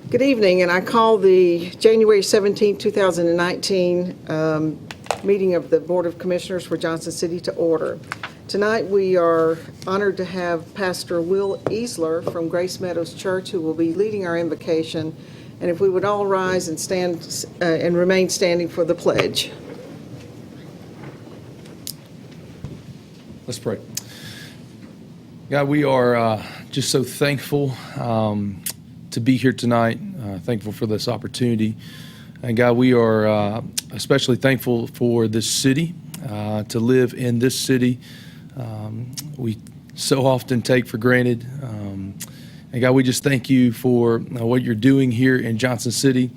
Good evening, and I call the January 17, 2019 meeting of the Board of Commissioners for Johnson City to order. Tonight we are honored to have Pastor Will Easler from Grace Meadows Church, who will be leading our invocation. And if we would all rise and stand and remain standing for the pledge. Let's pray. God, we are just so thankful to be here tonight, thankful for this opportunity. And God, we are especially thankful for this city, to live in this city. We so often take for granted. And God, we just thank you for what you're doing here in Johnson City.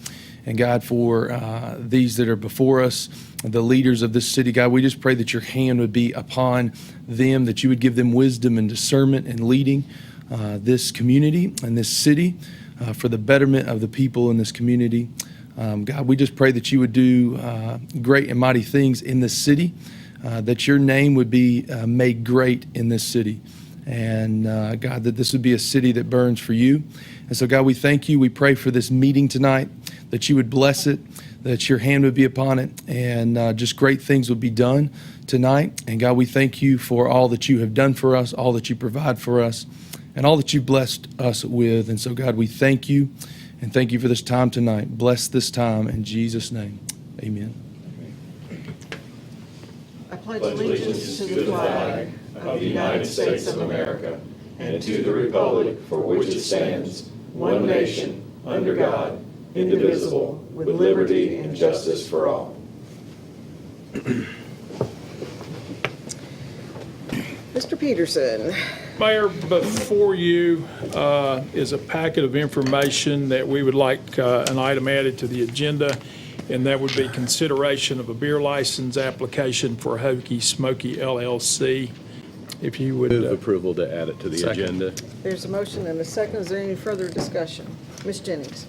And God, for these that are before us, the leaders of this city, God, we just pray that your hand would be upon them, that you would give them wisdom and discernment in leading this community and this city for the betterment of the people in this community. God, we just pray that you would do great and mighty things in this city, that your name would be made great in this city. And God, that this would be a city that burns for you. And so, God, we thank you. We pray for this meeting tonight, that you would bless it, that your hand would be upon it, and just great things would be done tonight. And God, we thank you for all that you have done for us, all that you provide for us, and all that you blessed us with. And so, God, we thank you, and thank you for this time tonight. Bless this time in Jesus' name. Amen. I pledge allegiance to the flag of the United States of America and to the republic for which it stands, one nation, under God, indivisible, with liberty and justice for all. Mr. Peterson. Mayor, before you is a packet of information that we would like an item added to the agenda, and that would be consideration of a beer license application for Hokey Smokey LLC. If you would move approval to add it to the agenda. There's a motion and a second. Is there any further discussion? Ms. Jennings.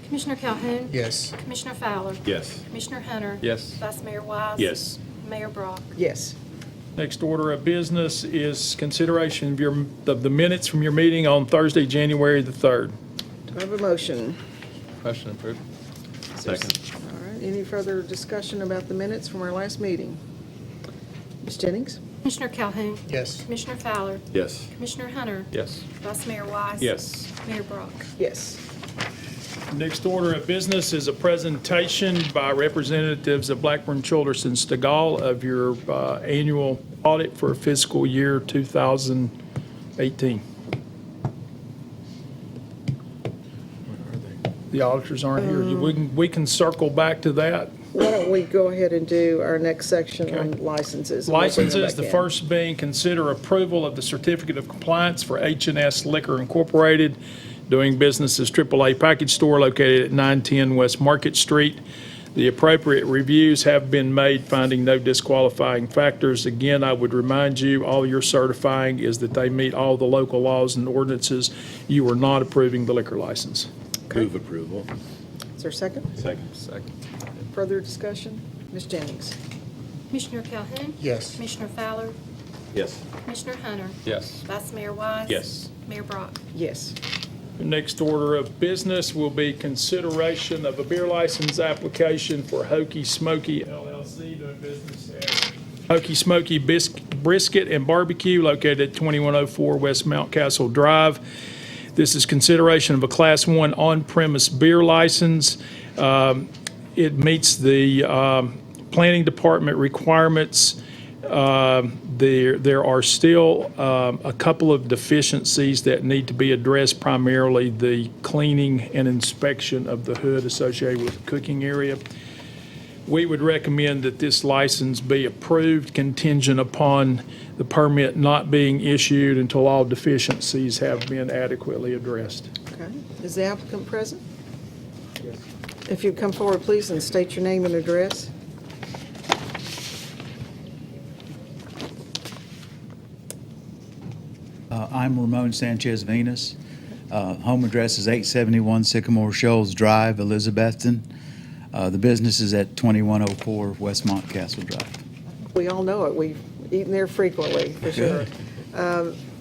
Commissioner Calhoun? Yes. Commissioner Fowler? Yes. Commissioner Hunter? Yes. Vice Mayor Wise? Yes. Mayor Brock? Yes. Next order of business is consideration of the minutes from your meeting on Thursday, January the 3rd. Do I have a motion? Motion approved. Second. All right. Any further discussion about the minutes from our last meeting? Ms. Jennings? Commissioner Calhoun? Yes. Commissioner Fowler? Yes. Commissioner Hunter? Yes. Vice Mayor Wise? Yes. Mayor Brock? Yes. Next order of business is a presentation by representatives of Blackburn Childress and Stegall of your annual audit for fiscal year 2018. The auditors aren't here. We can circle back to that. Why don't we go ahead and do our next section on licenses? and we'll bring them Licenses, the back in. first being consider approval of the certificate of compliance for H&S Liquor Incorporated, doing business as AAA Package Store located at 910 West Market Street. The appropriate reviews have been made, finding no disqualifying factors. Again, I would remind you, all you're certifying is that they meet all the local laws and ordinances. You are not approving the liquor license. Move approval. Is there a second? Second. Further discussion? Ms. Jennings? Commissioner Calhoun? Yes. Commissioner Fowler? Yes. Commissioner Hunter? Yes. Vice Mayor Wise? Yes. Mayor Brock? Yes. The next order of business will be consideration of a beer license application for Hokey Smokey LLC, doing business as Hokey Smokey Brisket and Barbecue located at 2104 West Mountcastle Drive. This is consideration of a Class 1 on-premise beer license. It meets the planning department requirements. There are still a couple of deficiencies that need to be addressed, primarily the cleaning and inspection of the hood associated with the cooking area. We would recommend that this license be approved contingent upon the permit not being issued until all deficiencies have been adequately addressed. Okay. Is the applicant present? Yes. If you'd come forward, please, and state your name and address. I'm Ramon Sanchez Venus. Home address is 871 Sycamore Shoals Drive, Elizabethton. The business is at 2104 West Mountcastle Drive. We all know it. We've eaten there frequently, for sure.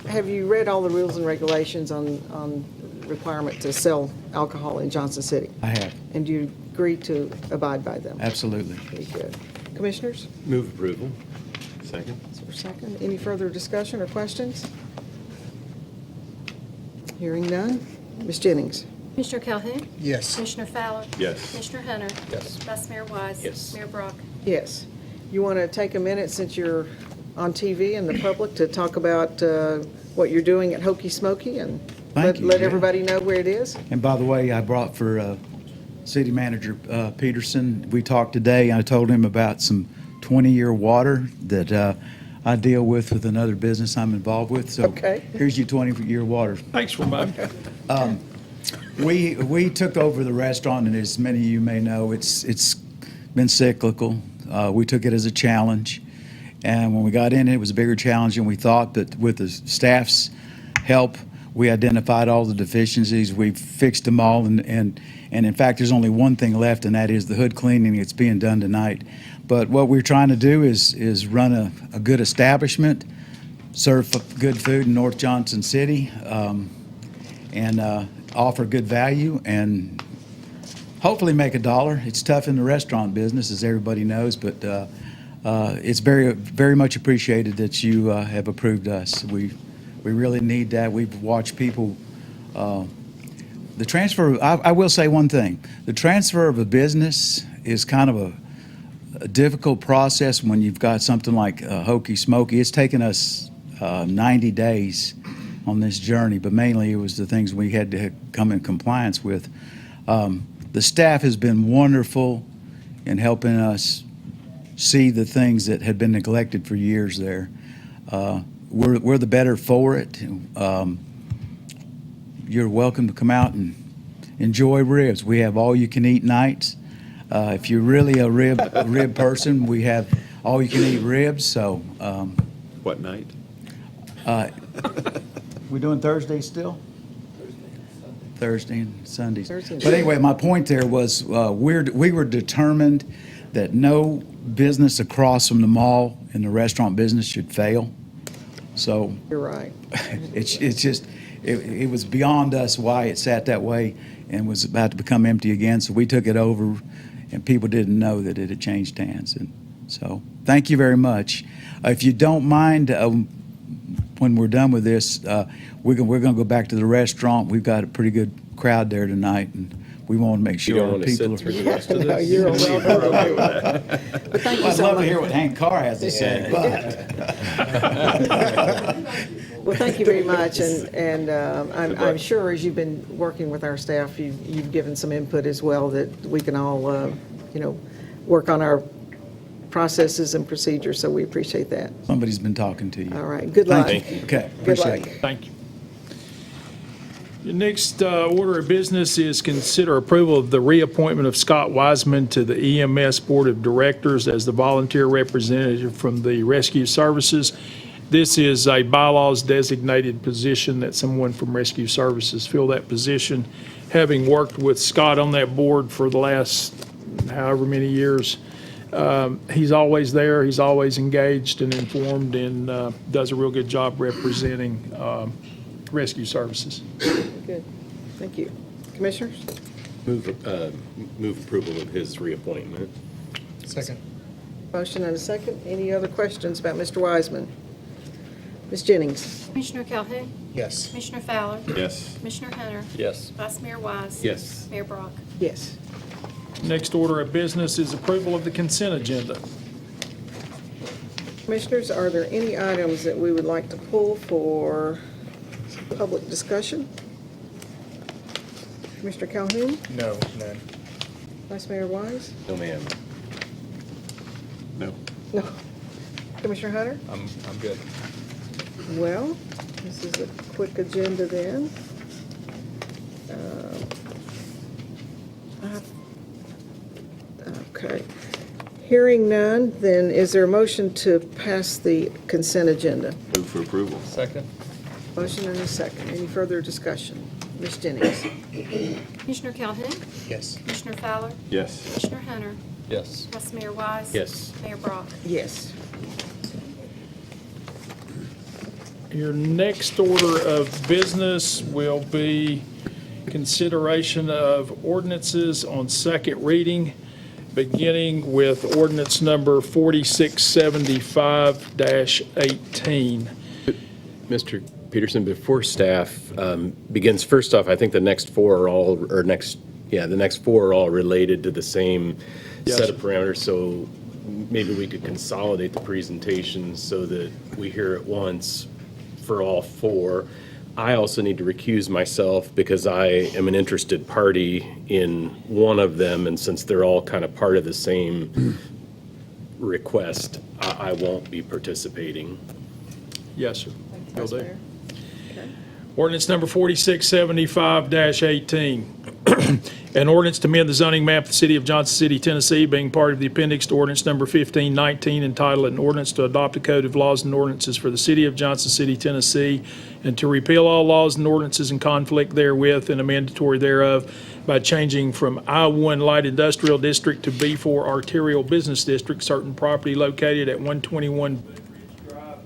Have you read all the rules and regulations on requirement to sell alcohol in Johnson City? I have, And do you agree to abide by them? absolutely. Very good. Commissioners, Move approval. Second. is there a second? Any further discussion or questions? Hearing none. Ms. Jennings? Commissioner Calhoun? Yes. Commissioner Fowler? Yes. Commissioner Hunter? Yes. Vice Mayor Wise? Yes. Mayor Brock? Yes. You want to take a minute, since you're on TV and the public, to talk about what you're doing at Hokey Smokey and Thank you, let yeah. everybody know where it is? And by the way, I brought for City Manager Peterson, we talked today, I told him about some 20-year water that I deal with another business I'm involved with. So Okay. here's your 20-year water. Thanks, Ramon. We took over the restaurant, and as many of you may know, it's been cyclical. We took it as a challenge, and when we got in it was a bigger challenge than we thought, but with the staff's help, we identified all the deficiencies, we fixed them all, and in fact, there's only one thing left, and that is the hood cleaning. It's being done tonight. But what we're trying to do is run a good establishment, serve good food in North Johnson City, and offer good value, and hopefully make $1. It's tough in the restaurant business, as everybody knows, but it's very, very much appreciated that you have approved us. We really need that. We've watched people. The transfer. I will say one thing: the transfer of a business is kind of a difficult process when you've got something like Hokey Smokey. It's taken us 90 days on this journey, but mainly it was the things we had to come in compliance with. The staff has been wonderful in helping us see the things that had been neglected for years there. We're the better for it. You're welcome to come out and enjoy ribs. We have all-you-can-eat nights. If you're really a rib person, we have all-you-can-eat ribs. So What night? we're doing Thursdays still? Thursday and Sundays. Thursday and But anyway, my point there was we were determined that no business across from the mall in the restaurant business should fail. So You're right. it's just, it was beyond us why it sat that way and was about to become empty again. So we took it over, and people didn't know that it had changed hands. And so thank you very much. If you don't mind, when we're done with this, we're going to go back to the restaurant. We've got a pretty good crowd there tonight, and we want to make You don't sure want to people sit through the are. rest of No, this? you're welcome. But thank you I'd so love to much. hear what Hank Carr has to say, but. Well, thank you very much, and I'm sure as you've been working with our staff, you've given some input as well that we can all, work on our processes and procedures, so we appreciate that. Somebody's been talking to you. All right, good luck. Thank you. Okay, Good appreciate luck. it. Thank you. Your next order of business is consider approval of the reappointment of Scott Wiseman to the EMS Board of Directors as the volunteer representative from the Rescue Services. This is a bylaws designated position that someone from Rescue Services fill that position. Having worked with Scott on that board for the last however many years, he's always there, he's always engaged and informed, and does a real good job representing Rescue Services. Good, thank you. Commissioners? Move approval of his reappointment. Second. Motion and a second. Any other questions about Mr. Wiseman? Ms. Jennings? Commissioner Calhoun? Yes. Commissioner Fowler? Yes. Commissioner Hunter? Yes. Vice Mayor Wise? Yes. Mayor Brock? Yes. Next order of business is approval of the consent agenda. Commissioners, are there any items that we would like to pull for public discussion? Commissioner Calhoun? No, none. Vice Mayor Wise? No, ma'am. No. No. Commissioner Hunter? I'm good. Well, this is a quick agenda then. Okay. Hearing none, then is there a motion to pass the consent agenda? Move for approval. Second. Motion and a second. Any further discussion? Ms. Jennings? Commissioner Calhoun? Yes. Commissioner Fowler? Yes. Commissioner Hunter? Yes. Vice Mayor Wise? Yes. Mayor Brock? Yes. Your next order of business will be consideration of ordinances on second reading, beginning with ordinance number 4675-18. Mr. Peterson, before staff begins, first off, I think the next four are all, the next four are all related to the same Yes, set sir. of parameters, so maybe we could consolidate the presentations so that we hear it once for all four. I also need to recuse myself because I am an interested party in one of them, and since they're all kind of part of the same request, I won't be participating. Yes, sir. Vice Will do. Mayor. Okay. Ordinance number 4675-18. An ordinance to amend the zoning map of the city of Johnson City, Tennessee, being part of the appendix to ordinance number 1519, entitled "An Ordinance to Adopt a Code of Laws and Ordinances for the City of Johnson City, Tennessee, and to repeal all laws and ordinances in conflict therewith and amendatory thereof by changing from I-1 Light Industrial District to B4 Arterial Business District, certain property located at 121 Ridge Drive."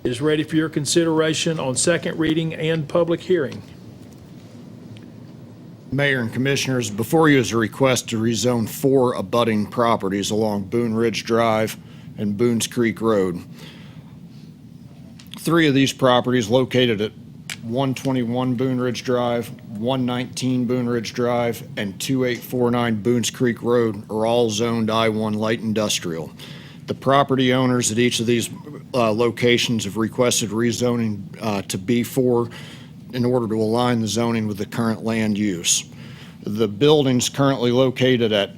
Is ready for your consideration on second reading and public hearing. Mayor and Commissioners, before you is a request to rezone 4 abutting properties along Boone Ridge Drive and Boones Creek Road. 3 of these properties located at 121 Boone Ridge Drive, 119 Boone Ridge Drive, and 2849 Boones Creek Road are all zoned I-1 Light Industrial. The property owners at each of these locations have requested rezoning to B4 in order to align the zoning with the current land use. The buildings currently located at,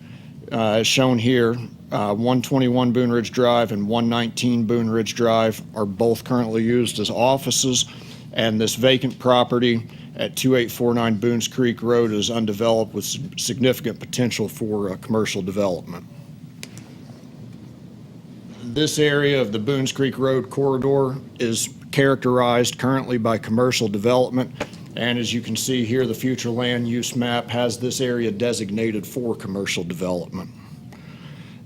as shown here, 121 Boone Ridge Drive and 119 Boone Ridge Drive are both currently used as offices, and this vacant property at 2849 Boones Creek Road is undeveloped with significant potential for commercial development. This area of the Boones Creek Road corridor is characterized currently by commercial development, and as you can see here, the future land use map has this area designated for commercial development.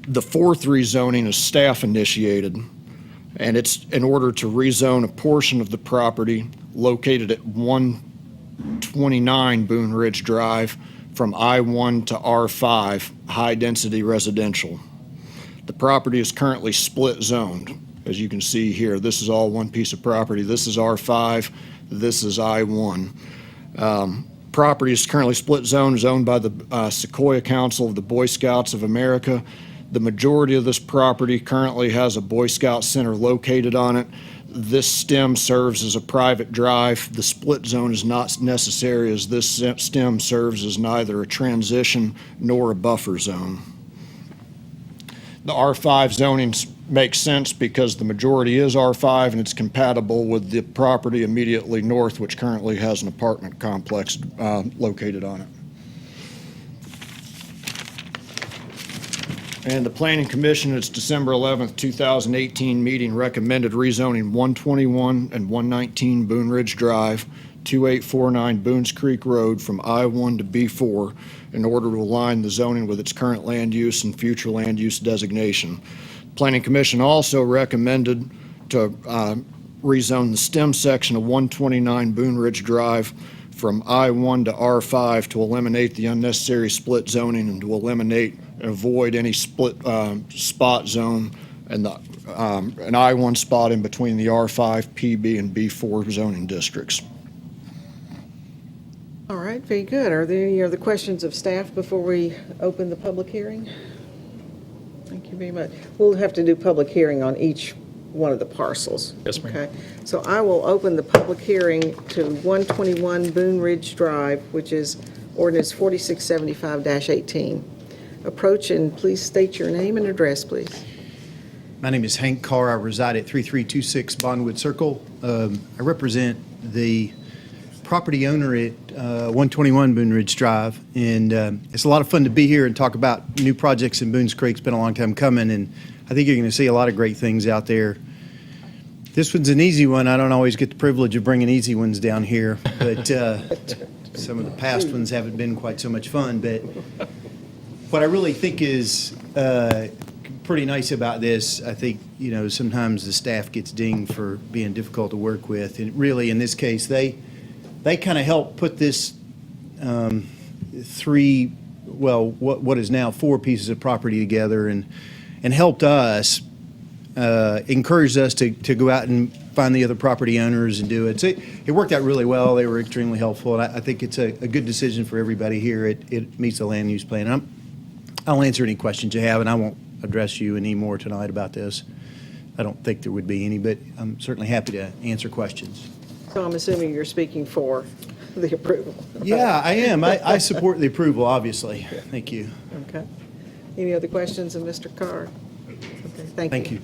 The 4th rezoning is staff initiated, and it's in order to rezone a portion of the property located at 129 Boone Ridge Drive from I-1 to R5, high-density residential. The property is currently split zoned. As you can see here, this is all one piece of property. This is R5, this is I-1. Property is currently split zone, is owned by the Sequoia Council of the Boy Scouts of America. The majority of this property currently has a Boy Scout center located on it. This stem serves as a private drive. The split zone is not necessary, as this stem serves as neither a transition nor a buffer zone. The R5 zoning makes sense because the majority is R5 and it's compatible with the property immediately north, which currently has an apartment complex located on it. And the Planning Commission, its December 11th, 2018 meeting recommended rezoning 121 and 119 Boone Ridge Drive, 2849 Boones Creek Road from I-1 to B4 in order to align the zoning with its current land use and future land use designation. Planning Commission also recommended to rezone the stem section of 129 Boone Ridge Drive from I-1 to R5 to eliminate the unnecessary split zoning and to eliminate and avoid any split spot zone and an I-1 spot in between the R5, PB, and B4 zoning districts. All right, very good. Are there any other questions of staff before we open the public hearing? Thank you very much. We'll have to do public hearing on each one of the parcels. Yes, ma'am. Okay, so I will open the public hearing to 121 Boone Ridge Drive, which is ordinance 4675-18. Approach and please state your name and address, please. My name is Hank Carr. I reside at 3326 Bondwood Circle. I represent the property owner at 121 Boone Ridge Drive, and it's a lot of fun to be here and talk about new projects in Boones Creek. It's been a long time coming, and I think you're going to see a lot of great things out there. This one's an easy one. I don't always get the privilege of bringing easy ones down here, but some of the past ones haven't been quite so much fun. But what I really think is pretty nice about this, I think, you know, sometimes the staff gets dinged for being difficult to work with, and really, in this case, they kind of help put this what is now 4 pieces of property together and helped us, encouraged us to go out and find the other property owners and do it. So it worked out really well. They were extremely helpful, and I think it's a good decision for everybody here. It meets the land use plan. I'll answer any questions you have, and I won't address you any more tonight about this. I don't think there would be any, but I'm certainly happy to answer questions. So I'm assuming you're speaking for the approval. Yeah, I am. I support the approval, obviously. Thank you. Okay. Any other questions of Mr. Carr? Okay, thank you. Thank you.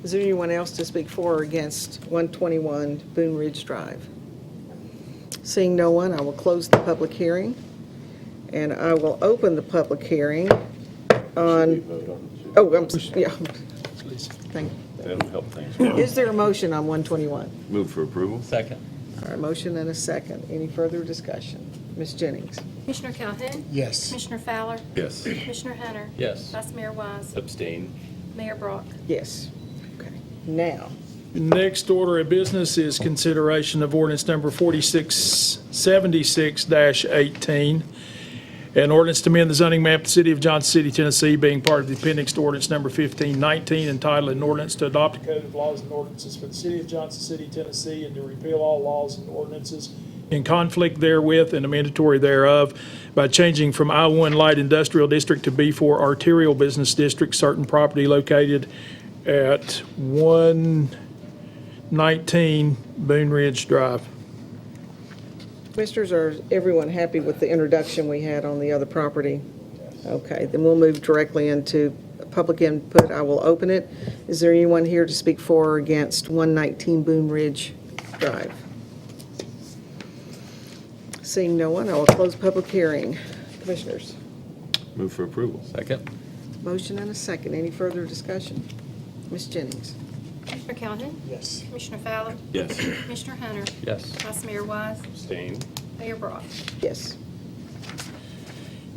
Is there anyone else to speak for or against 121 Boone Ridge Drive? Seeing no one, I will close the public hearing, and I will open the public hearing on, yeah, thank you. That'll help things. Is there a motion on 121? Move for approval? Second. All right, motion and a second. Any further discussion? Ms. Jennings? Commissioner Calhoun? Yes. Commissioner Fowler? Yes. Commissioner Hunter? Yes. Vice Mayor Wise? Abstain. Mayor Brock? Yes. Okay. Now, Next order of business is consideration of ordinance number 4676-18. An ordinance to amend the zoning map of the city of Johnson City, Tennessee, being part of the appendix to ordinance number 1519, entitled an ordinance to adopt a code of laws and ordinances for the city of Johnson City, Tennessee, and to repeal all laws and ordinances in conflict therewith and a mandatory thereof by changing from I-1 Light Industrial District to B-4 Arterial Business District, certain property located at 119 Boone Ridge Drive. Commissioners, are everyone happy with the introduction we had on the other property? Okay, then we'll move directly into public input. I will open it. Is there anyone here to speak for or against 119 Boone Ridge Drive? Seeing no one, I will close public hearing. Commissioners, Move for approval? Second. motion and a second. Any further discussion? Ms. Jennings? Commissioner Calhoun? Yes. Commissioner Fowler? Yes. Commissioner Hunter? Yes. Vice Mayor Wise? Abstain. Mayor Brock? Yes.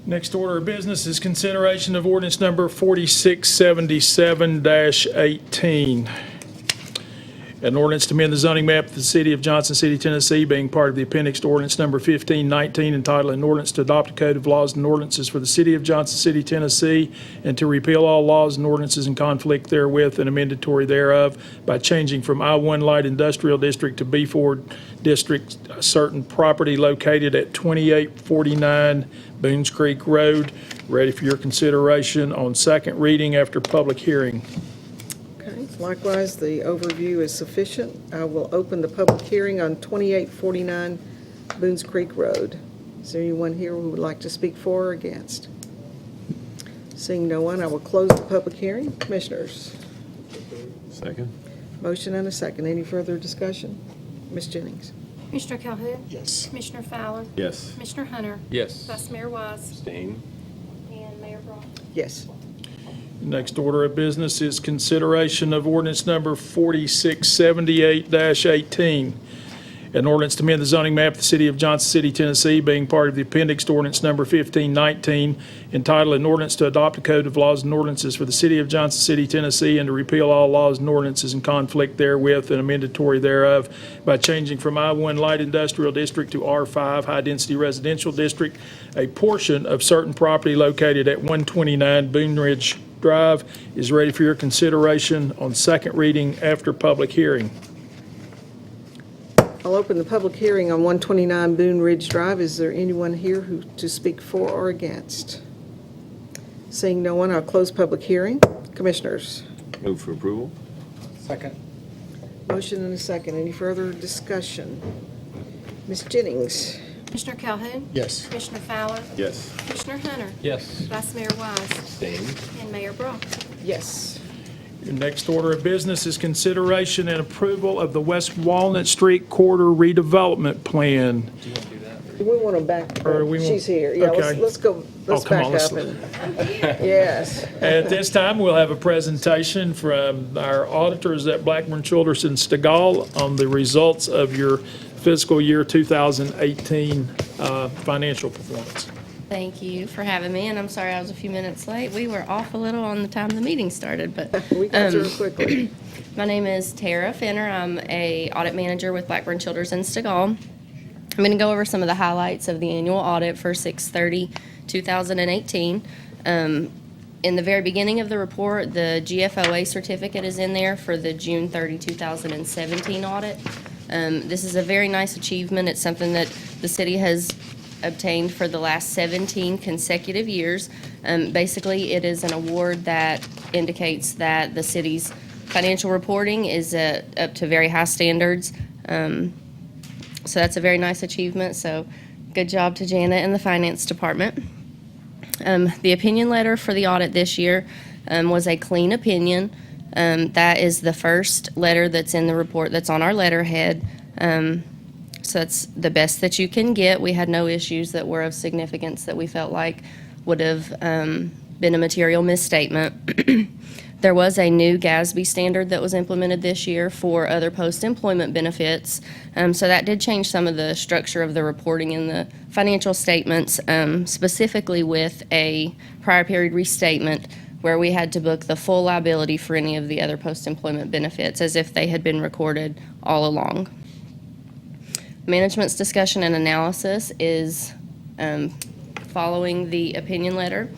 Next order of business is consideration of ordinance number 4677-18. An ordinance to amend the zoning map of the city of Johnson City, Tennessee, being part of the appendix to ordinance number 1519, entitled an ordinance to adopt a code of laws and ordinances for the city of Johnson City, Tennessee, and to repeal all laws and ordinances in conflict therewith and a mandatory thereof by changing from I-1 Light Industrial District to B-4 District, certain property located at 2849 Boones Creek Road. Ready for your consideration on second reading after public hearing. Okay, likewise, the overview is sufficient. I will open the public hearing on 2849 Boones Creek Road. Is there anyone here who would like to speak for or against? Seeing no one, I will close the public hearing. Commissioners, Second? motion and a second. Any further discussion? Ms. Jennings? Commissioner Calhoun? Yes. Commissioner Fowler? Yes. Commissioner Hunter? Yes. Vice Mayor Wise? Abstain. And Mayor Brock? Yes. Next order of business is consideration of ordinance number 4678-18. An ordinance to amend the zoning map of the city of Johnson City, Tennessee, being part of the appendix to ordinance number 1519, entitled an ordinance to adopt a code of laws and ordinances for the city of Johnson City, Tennessee, and to repeal all laws and ordinances in conflict therewith and a mandatory thereof by changing from I-1 Light Industrial District to R5 High Density Residential District, a portion of certain property located at 129 Boone Ridge Drive is ready for your consideration on second reading after public hearing. I'll open the public hearing on 129 Boone Ridge Drive. Is there anyone here who to speak for or against? Seeing no one, I'll close public hearing. Commissioners, Move for approval? Second. motion and a second. Any further discussion? Ms. Jennings? Commissioner Calhoun? Yes. Commissioner Fowler? Yes. Commissioner Hunter? Yes. Vice Mayor Wise? Abstain. And Mayor Brock? Yes. Your next order of business is consideration and approval of the West Walnut Street Corridor redevelopment plan. Do we want to back, Or we want- she's here. Yeah, okay. let's go, let's come back on, let's- up and, yes. At this time, we'll have a presentation from our auditors at Blackburn Childerson Stegall on the results of your fiscal year 2018 financial performance. Thank you for having me, and I'm sorry I was a few minutes late. We were off a little on the time the meeting started, but We got through it quickly. my name is Tara Fenner. I'm a audit manager with Blackburn Childers in Stegall. I'm going to go over some of the highlights of the annual audit for 6/30/2018. In the very beginning of the report, the GFOA certificate is in there for the June 30, 2017 audit. This is a very nice achievement. It's something that the city has obtained for the last 17 consecutive years. Basically, it is an award that indicates that the city's financial reporting is up to very high standards. So that's a very nice achievement. So good job to Janet and the finance department. The opinion letter for the audit this year was a clean opinion. That is the first letter that's in the report that's on our letterhead. So that's the best that you can get. We had no issues that were of significance that we felt like would have been a material misstatement. There was a new GASB standard that was implemented this year for other post-employment benefits. So that did change some of the structure of the reporting in the financial statements, specifically with a prior period restatement where we had to book the full liability for any of the other post-employment benefits as if they had been recorded all along. Management's discussion and analysis is following the opinion letter.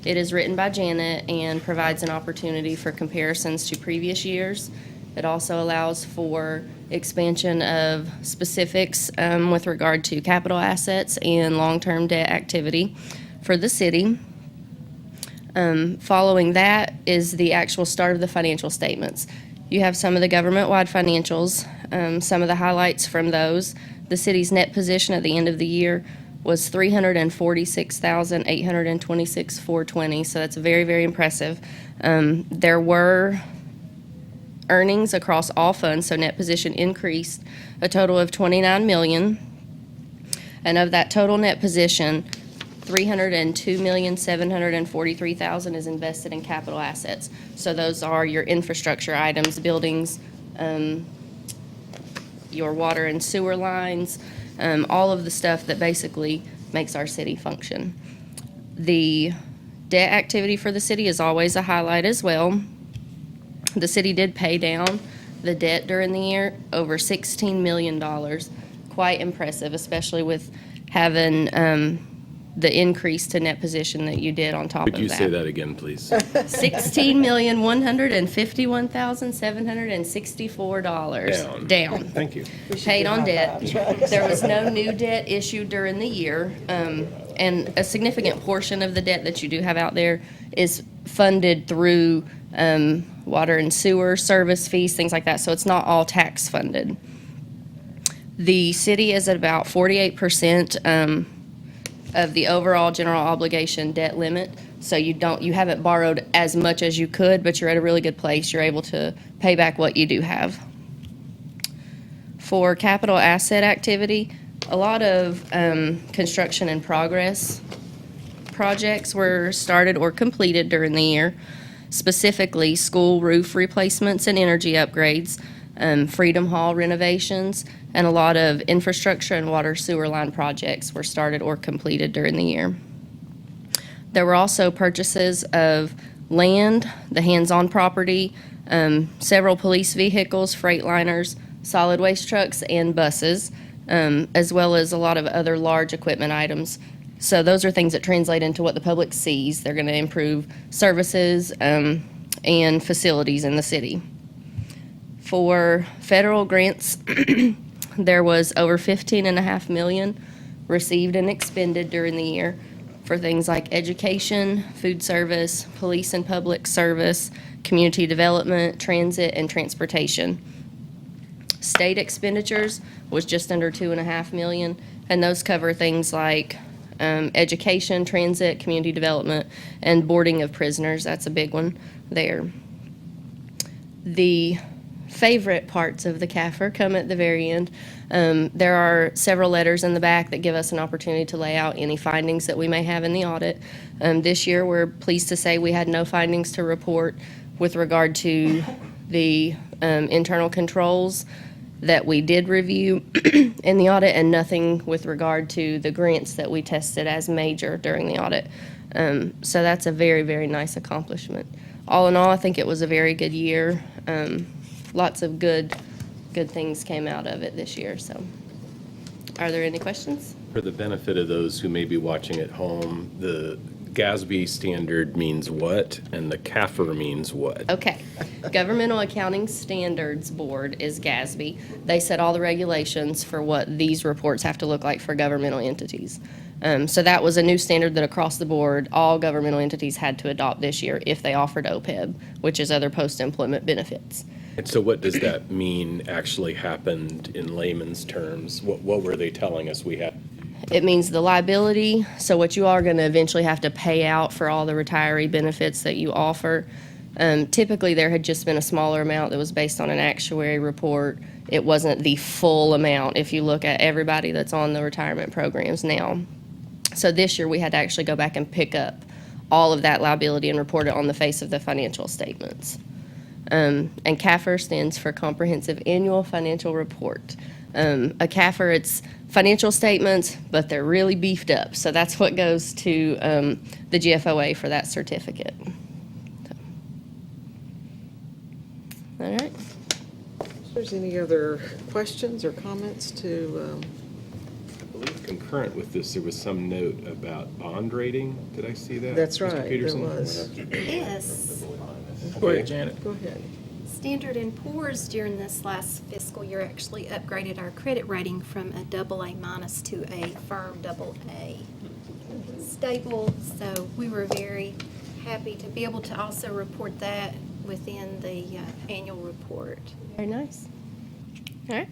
It is written by Janet and provides an opportunity for comparisons to previous years. It also allows for expansion of specifics with regard to capital assets and long-term debt activity for the city. Following that is the actual start of the financial statements. You have some of the government-wide financials, some of the highlights from those. The city's net position at the end of the year was $346,826,420, so that's very, very impressive. There were earnings across all funds, so net position increased a total of $29 million. And of that total net position, $302,743,000 is invested in capital assets. So those are your infrastructure items, buildings, your water and sewer lines, all of the stuff that basically makes our city function. The debt activity for the city is always a highlight as well. The city did pay down the debt during the year, over $16 million. Quite impressive, especially with having the increase to net position that you did on top of that. Could you say that again, please? $16,151,764. Down. Thank you. Paid on debt. There was no new debt issued during the year, and a significant portion of the debt that you do have out there is funded through water and sewer service fees, things like that, so it's not all tax funded. The city is at about 48% of the overall general obligation debt limit, so you haven't borrowed as much as you could, but you're at a really good place. You're able to pay back what you do have. For capital asset activity, a lot of construction in progress projects were started or completed during the year, specifically school roof replacements and energy upgrades, Freedom Hall renovations, and a lot of infrastructure and water sewer line projects were started or completed during the year. There were also purchases of land, the hands-on property, several police vehicles, Freightliners, solid waste trucks, and buses, as well as a lot of other large equipment items. So those are things that translate into what the public sees. They're going to improve services and facilities in the city. For federal grants, there was over $15.5 million received and expended during the year for things like education, food service, police and public service, community development, transit, and transportation. State expenditures was just under $2.5 million, and those cover things like education, transit, community development, and boarding of prisoners. That's a big one there. The favorite parts of the CAFR come at the very end. There are several letters in the back that give us an opportunity to lay out any findings that we may have in the audit. This year, we're pleased to say we had no findings to report with regard to the internal controls that we did review in the audit, and nothing with regard to the grants that we tested as major during the audit. So that's a very, very nice accomplishment. All in all, I think it was a very good year. Lots of good things came out of it this year. So Are there any questions? For the benefit of those who may be watching at home, the GASB standard means what, and the CAFR means what? Okay. Governmental Accounting Standards Board is GASB. They set all the regulations for what these reports have to look like for governmental entities. So that was a new standard that across the board, all governmental entities had to adopt this year if they offered OPEB, which is other post-employment benefits. And so what does that mean actually happened in layman's terms? What were they telling us we had? It means the liability, so what you are going to eventually have to pay out for all the retiree benefits that you offer. Typically, there had just been a smaller amount that was based on an actuary report. It wasn't the full amount if you look at everybody that's on the retirement programs now. So this year, we had to actually go back and pick up all of that liability and report it on the face of the financial statements. And CAFR stands for Comprehensive Annual Financial Report. A CAFR, it's financial statements, but they're really beefed up. So that's what goes to the GFOA for that certificate. All right. If there's any other questions or comments to, I believe concurrent with this, there was some note about bond rating. Did I see that? that's Mr. right, there Peterson? was. Yes. Go ahead, Janet. Go ahead. Standard & Poor's during this last fiscal year actually upgraded our credit rating from a AA- to a firm AA. Stable, so we were very happy to be able to also report that within the annual report. Very nice. All right.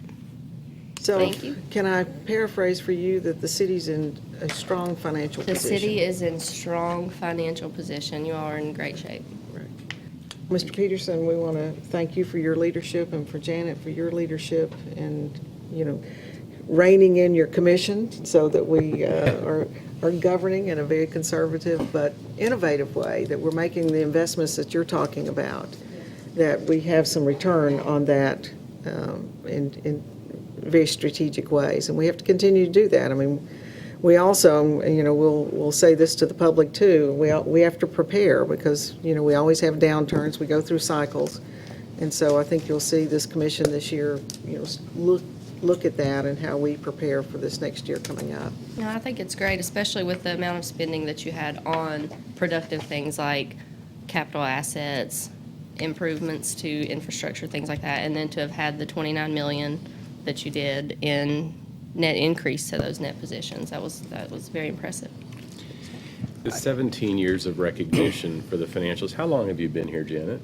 So, Thank you. can I paraphrase for you that the city's in a strong financial The position? city is in strong financial position. You all are in great shape. Mr. Peterson, we want to thank you for your leadership and for Janet for your leadership and, reining in your commission so that we are governing in a very conservative but innovative way, that we're making the investments that you're talking about, that we have some return on that in very strategic ways. And we have to continue to do that. I mean, we also, we'll say this to the public too, we have to prepare because, we always have downturns, we go through cycles. And so I think you'll see this commission this year, look at that and how we prepare for this next year coming up. No, I think it's great, especially with the amount of spending that you had on productive things like capital assets, improvements to infrastructure, things like that, and then to have had the $29 million that you did in net increase to those net positions. That was very impressive. The 17 years of recognition for the financials. How long have you been here, Janet?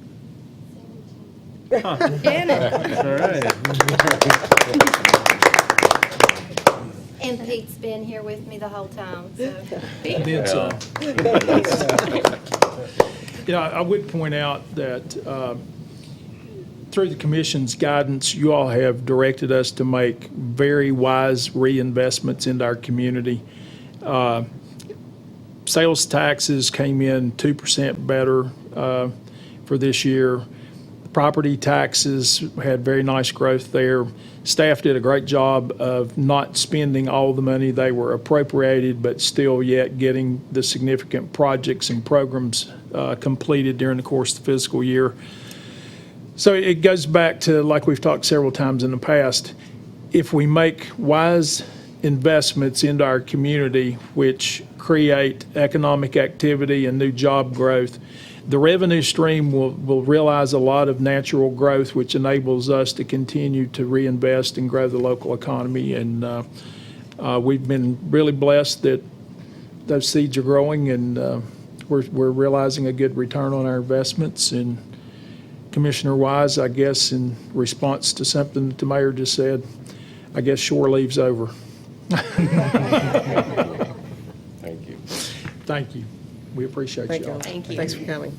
Janet. All right. And Pete's been here with me the whole time, so. Then some. I would point out that through the commission's guidance, you all have directed us to make very wise reinvestments into our community. Sales taxes came in 2% better for this year. Property taxes had very nice growth there. Staff did a great job of not spending all the money they were appropriated, but still yet getting the significant projects and programs completed during the course of the fiscal year. So it goes back to, like we've talked several times in the past, if we make wise investments into our community, which create economic activity and new job growth, the revenue stream will realize a lot of natural growth, which enables us to continue to reinvest and grow the local economy. And we've been really blessed that those seeds are growing, and we're realizing a good return on our investments. And Commissioner Wise, I guess, in response to something that the mayor just said, I guess shore leaves over. Thank you. Thank you. We appreciate Thank you all. you. Thank you. Thanks for coming.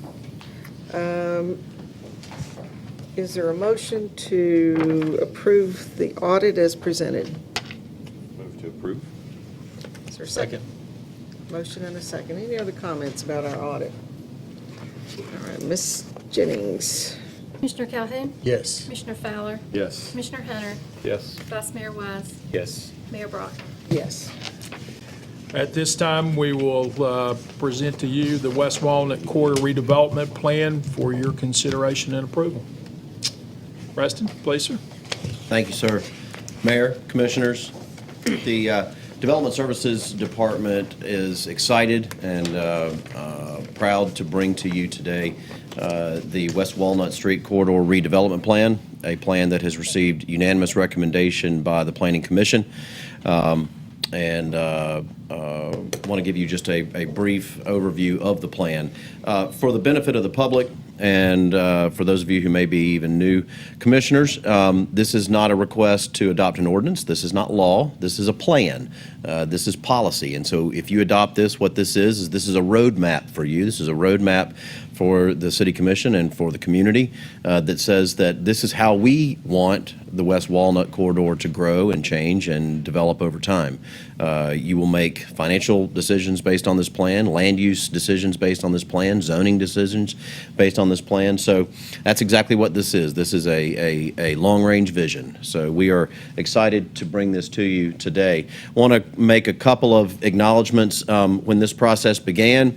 Is there a motion to approve the audit as presented? Move to approve. Is there a second? Motion and a second. Any other comments about our audit? All right, Ms. Jennings. Commissioner Calhoun? Yes. Commissioner Fowler? Yes. Commissioner Hunter? Yes. Vice Mayor Wise? Yes. Mayor Brock? Yes. At this time, we will present to you the West Walnut Quarter redevelopment plan for your consideration and approval. Preston, please, sir. Thank you, sir. Mayor, Commissioners, The Development Services Department is excited and proud to bring to you today the West Walnut Street Corridor Redevelopment Plan, a plan that has received unanimous recommendation by the Planning Commission. And want to give you just a brief overview of the plan. For the benefit of the public and for those of you who may be even new commissioners, this is not a request to adopt an ordinance. This is not law. This is a plan. This is policy. And so if you adopt this, what this is this is a roadmap for you. This is a roadmap for the City Commission and for the community that says that this is how we want the West Walnut Corridor to grow and change and develop over time. You will make financial decisions based on this plan, land use decisions based on this plan, zoning decisions based on this plan. So that's exactly what this is. This is a long-range vision. So we are excited to bring this to you today. I want to make a couple of acknowledgments. When this process began,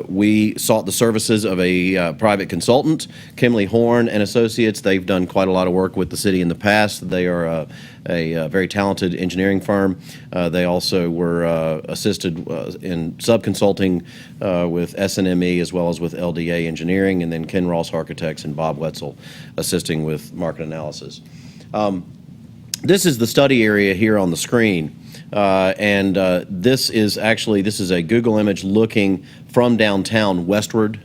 we sought the services of a private consultant, Kimley Horn and Associates. They've done quite a lot of work with the city in the past. They are a very talented engineering firm. They also were assisted in sub-consulting with SNME as well as with LDA Engineering, and then Ken Ross Architects and Bob Wetzel assisting with market analysis. This is the study area here on the screen. This is a Google image looking from downtown westward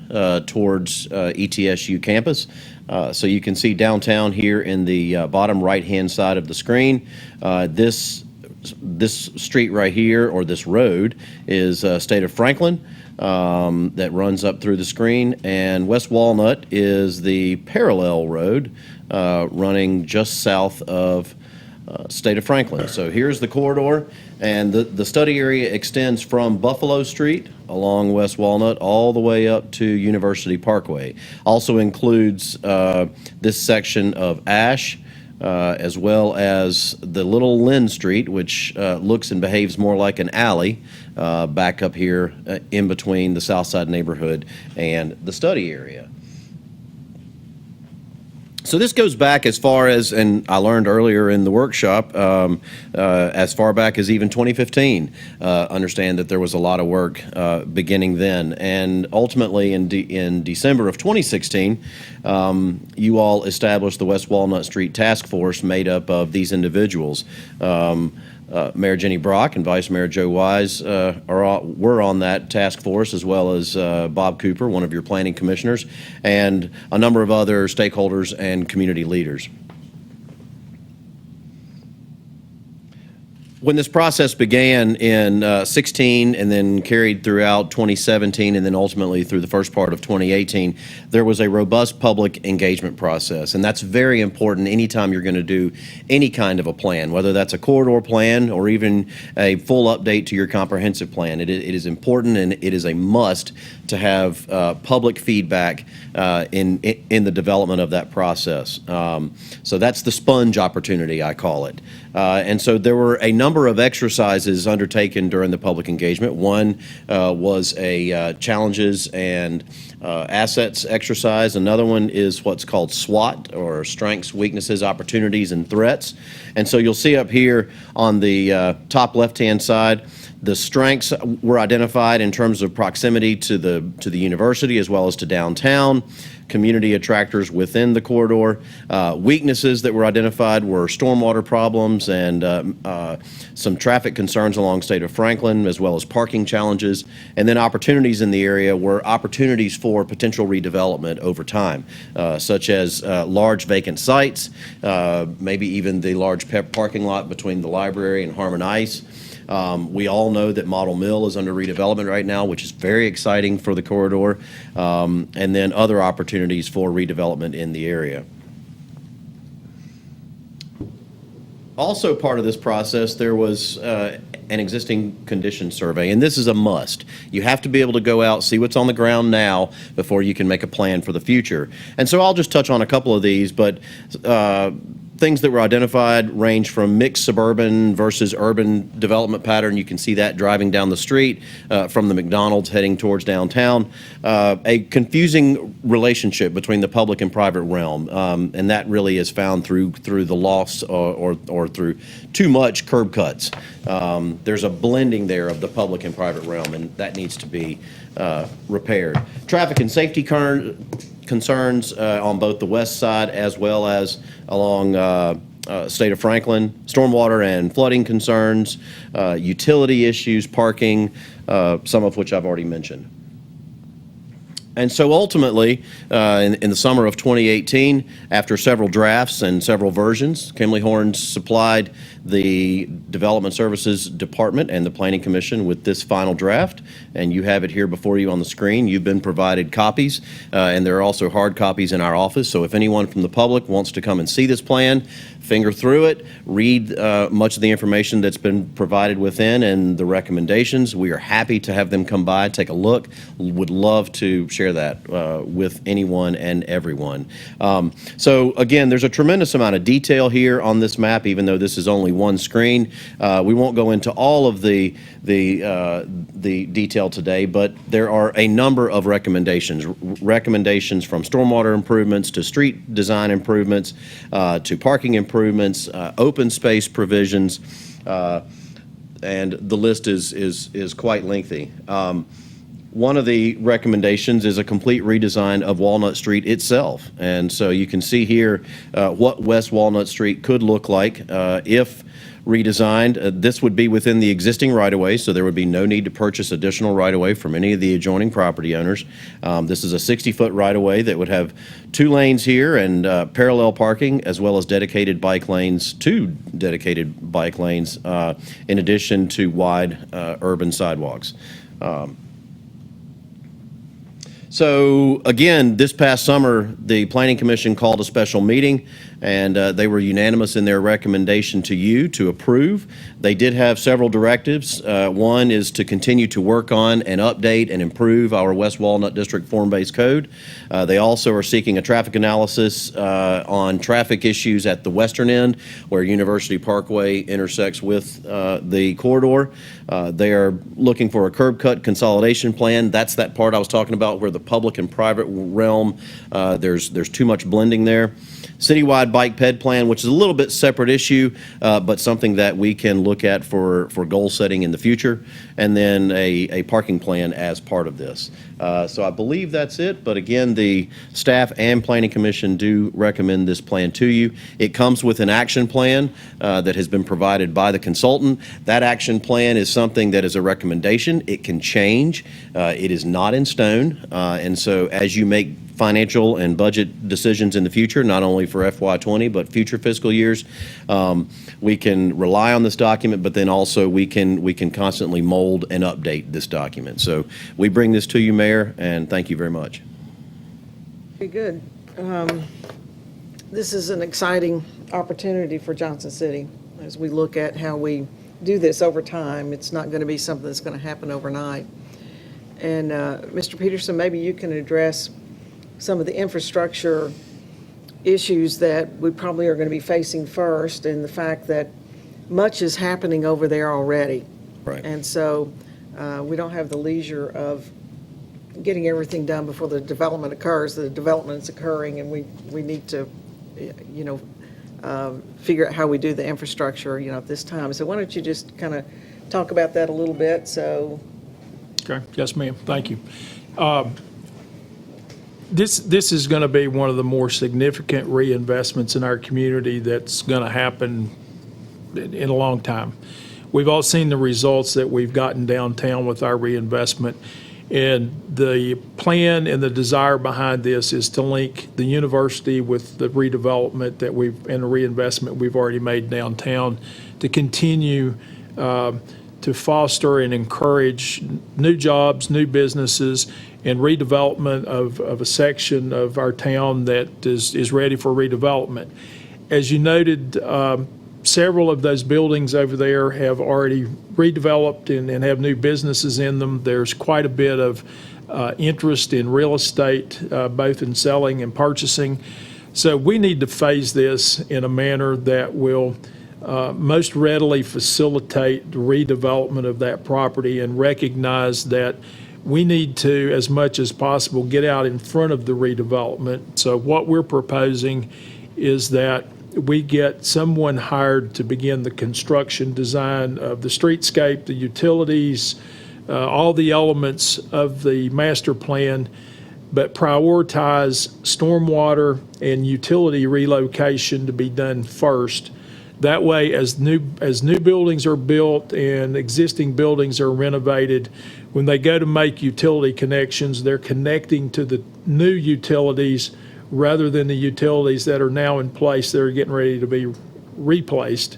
towards ETSU campus. So you can see downtown here in the bottom right-hand side of the screen. This street right here, or this road, is State of Franklin that runs up through the screen, and West Walnut is the parallel road running just south of State of Franklin. So here's the corridor, and the study area extends from Buffalo Street along West Walnut all the way up to University Parkway. Also includes this section of Ash, as well as the little Lynn Street, which looks and behaves more like an alley back up here in between the Southside neighborhood and the study area. So this goes back as far as, and I learned earlier in the workshop, as far back as even 2015. Understand that there was a lot of work beginning then. And ultimately in December of 2016, you all established the West Walnut Street Task Force made up of these individuals. Mayor Jenny Brock and Vice Mayor Joe Wise were on that task force, as well as Bob Cooper, one of your planning commissioners, and a number of other stakeholders and community leaders. When this process began in 16 and then carried throughout 2017 and then ultimately through the first part of 2018, there was a robust public engagement process. And that's very important anytime you're going to do any kind of a plan, whether that's a corridor plan or even a full update to your comprehensive plan. It is important and it is a must to have public feedback in the development of that process. So that's the sponge opportunity, I call it. And so there were a number of exercises undertaken during the public engagement. One was a challenges and assets exercise. Another one is what's called SWOT, or strengths, weaknesses, opportunities, and threats. And so you'll see up here on the top left-hand side, the strengths were identified in terms of proximity to the university as well as to downtown, community attractors within the corridor. Weaknesses that were identified were stormwater problems and some traffic concerns along State of Franklin, as well as parking challenges. And then opportunities in the area were opportunities for potential redevelopment over time, such as large vacant sites, maybe even the large parking lot between the library and Harmon Ice. We all know that Model Mill is under redevelopment right now, which is very exciting for the corridor, and then other opportunities for redevelopment in the area. Also part of this process, there was an existing condition survey, and this is a must. You have to be able to go out, see what's on the ground now before you can make a plan for the future. And so I'll just touch on a couple of these, but things that were identified range from mixed suburban versus urban development pattern. You can see that driving down the street from the McDonald's heading towards downtown. A confusing relationship between the public and private realm, and that really is found through the loss or through too much curb cuts. There's a blending there of the public and private realm, and that needs to be repaired. Traffic and safety concerns on both the west side as well as along State of Franklin, stormwater and flooding concerns, utility issues, parking, some of which I've already mentioned. And so ultimately, in the summer of 2018, after several drafts and several versions, Kimley Horns supplied the Development Services Department and the Planning Commission with this final draft, and you have it here before you on the screen. You've been provided copies, and there are also hard copies in our office, so if anyone from the public wants to come and see this plan, finger through it, read much of the information that's been provided within and the recommendations. We are happy to have them come by, take a look. Would love to share that with anyone and everyone. So again, there's a tremendous amount of detail here on this map, even though this is only one screen. We won't go into all of the detail today, but there are a number of recommendations. Recommendations from stormwater improvements to street design improvements to parking improvements, open space provisions, and the list is quite lengthy. One of the recommendations is a complete redesign of Walnut Street itself. And so you can see here what West Walnut Street could look like if redesigned. This would be within the existing right-of-way, so there would be no need to purchase additional right-of-way from any of the adjoining property owners. This is a 60-foot right-of-way that would have 2 lanes here and parallel parking, as well as dedicated bike lanes, 2 dedicated bike lanes, in addition to wide urban sidewalks. So again, this past summer, the Planning Commission called a special meeting, and they were unanimous in their recommendation to you to approve. They did have several directives. One is to continue to work on and update and improve our West Walnut District form-based code. They also are seeking a traffic analysis on traffic issues at the western end where University Parkway intersects with the corridor. They are looking for a curb cut consolidation plan. That's that part I was talking about where the public and private realm, there's too much blending there. Citywide bike ped plan, which is a little bit separate issue, but something that we can look at for goal setting in the future, and then a parking plan as part of this. So I believe that's it, but again, the staff and Planning Commission do recommend this plan to you. It comes with an action plan that has been provided by the consultant. That action plan is something that is a recommendation. It can change. It is not in stone, and so as you make financial and budget decisions in the future, not only for FY20 but future fiscal years, we can rely on this document, but then also we can constantly mold and update this document. So we bring this to you, Mayor, and thank you very much. Very good. This is an exciting opportunity for Johnson City as we look at how we do this over time. It's not going to be something that's going to happen overnight. And Mr. Peterson, maybe you can address some of the infrastructure issues that we probably are going to be facing first, and the fact that much is happening over there already. Right. And so we don't have the leisure of getting everything done before the development occurs. The development is occurring, and we need to, figure out how we do the infrastructure, at this time. So why don't you just kind of talk about that a little bit? So. Okay, yes, ma'am, thank you. This is going to be one of the more significant reinvestments in our community that's going to happen in a long time. We've all seen the results that we've gotten downtown with our reinvestment, and the plan and the desire behind this is to link the university with the redevelopment and the reinvestment we've already made downtown to continue to foster and encourage new jobs, new businesses, and redevelopment of a section of our town that is ready for redevelopment. As you noted, several of those buildings over there have already redeveloped and have new businesses in them. There's quite a bit of interest in real estate, both in selling and purchasing. So we need to phase this in a manner that will most readily facilitate the redevelopment of that property and recognize that we need to, as much as possible, get out in front of the redevelopment. So what we're proposing is that we get someone hired to begin the construction design of the streetscape, the utilities, all the elements of the master plan, but prioritize stormwater and utility relocation to be done first. That way, as new buildings are built and existing buildings are renovated, when they go to make utility connections, they're connecting to the new utilities rather than the utilities that are now in place that are getting ready to be replaced,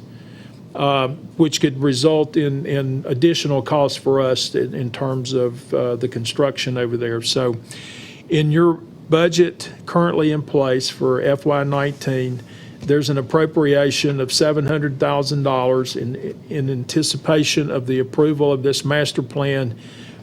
which could result in additional costs for us in terms of the construction over there. So in your budget currently in place for FY19, there's an appropriation of $700,000 in anticipation of the approval of this master plan,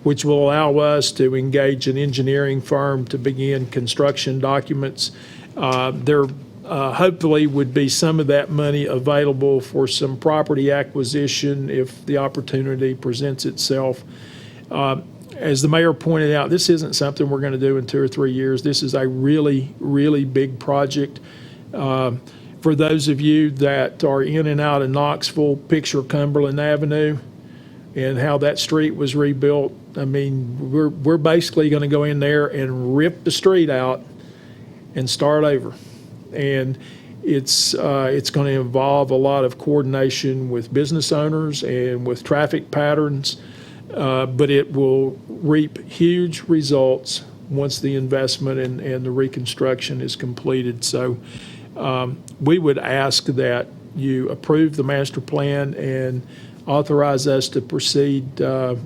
which will allow us to engage an engineering firm to begin construction documents. There hopefully would be some of that money available for some property acquisition if the opportunity presents itself. As the mayor pointed out, this isn't something we're going to do in 2 or 3 years. This is a really, really big project. For those of you that are in and out of Knoxville, picture Cumberland Avenue and how that street was rebuilt. I mean, we're basically going to go in there and rip the street out and start over. And it's going to involve a lot of coordination with business owners and with traffic patterns, but it will reap huge results once the investment and the reconstruction is completed. So we would ask that you approve the master plan and authorize us to proceed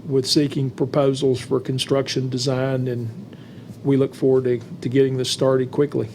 with seeking proposals for construction design, and we look forward to getting this started quickly.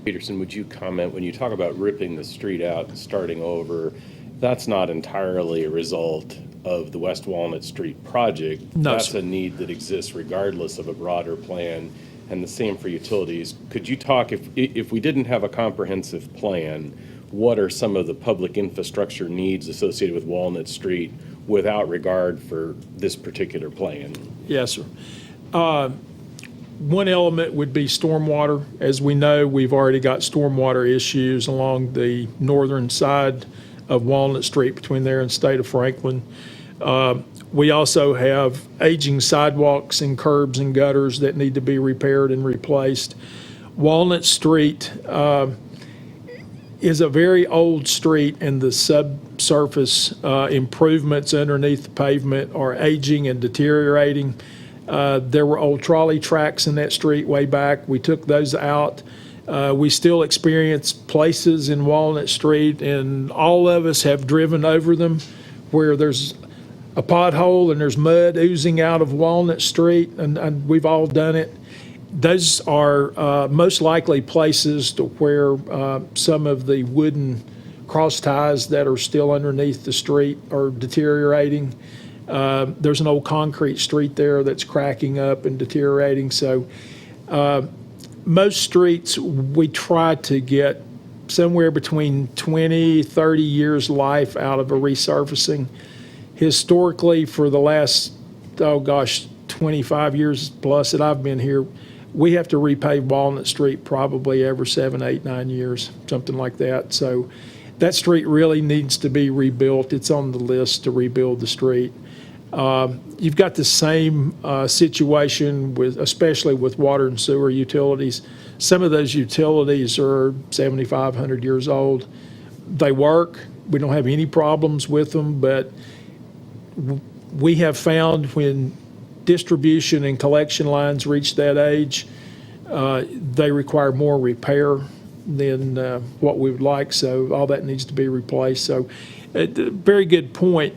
Peterson, would you comment, when you talk about ripping the street out and starting over, that's not entirely a result of the West Walnut Street project? No, That's sir. a need that exists regardless of a broader plan, and the same for utilities. Could you talk, if we didn't have a comprehensive plan, what are some of the public infrastructure needs associated with Walnut Street without regard for this particular plan? Yes, sir. One element would be stormwater. As we know, we've already got stormwater issues along the northern side of Walnut Street between there and State of Franklin. We also have aging sidewalks and curbs and gutters that need to be repaired and replaced. Walnut Street is a very old street, and the subsurface improvements underneath the pavement are aging and deteriorating. There were old trolley tracks in that street way back. We took those out. We still experience places in Walnut Street, and all of us have driven over them, where there's a pothole and there's mud oozing out of Walnut Street, and we've all done it. Those are most likely places to where some of the wooden cross ties that are still underneath the street are deteriorating. There's an old concrete street there that's cracking up and deteriorating. So most streets, we try to get somewhere between 20, 30 years life out of a resurfacing. Historically, for the last, 25 years plus that I've been here, we have to repave Walnut Street probably every 7, 8, 9 years, something like that. So that street really needs to be rebuilt. It's on the list to rebuild the street. You've got the same situation especially with water and sewer utilities. Some of those utilities are 7,500 years old. They work. We don't have any problems with them, but we have found when distribution and collection lines reach that age, they require more repair than what we would like, so all that needs to be replaced. So, very good point.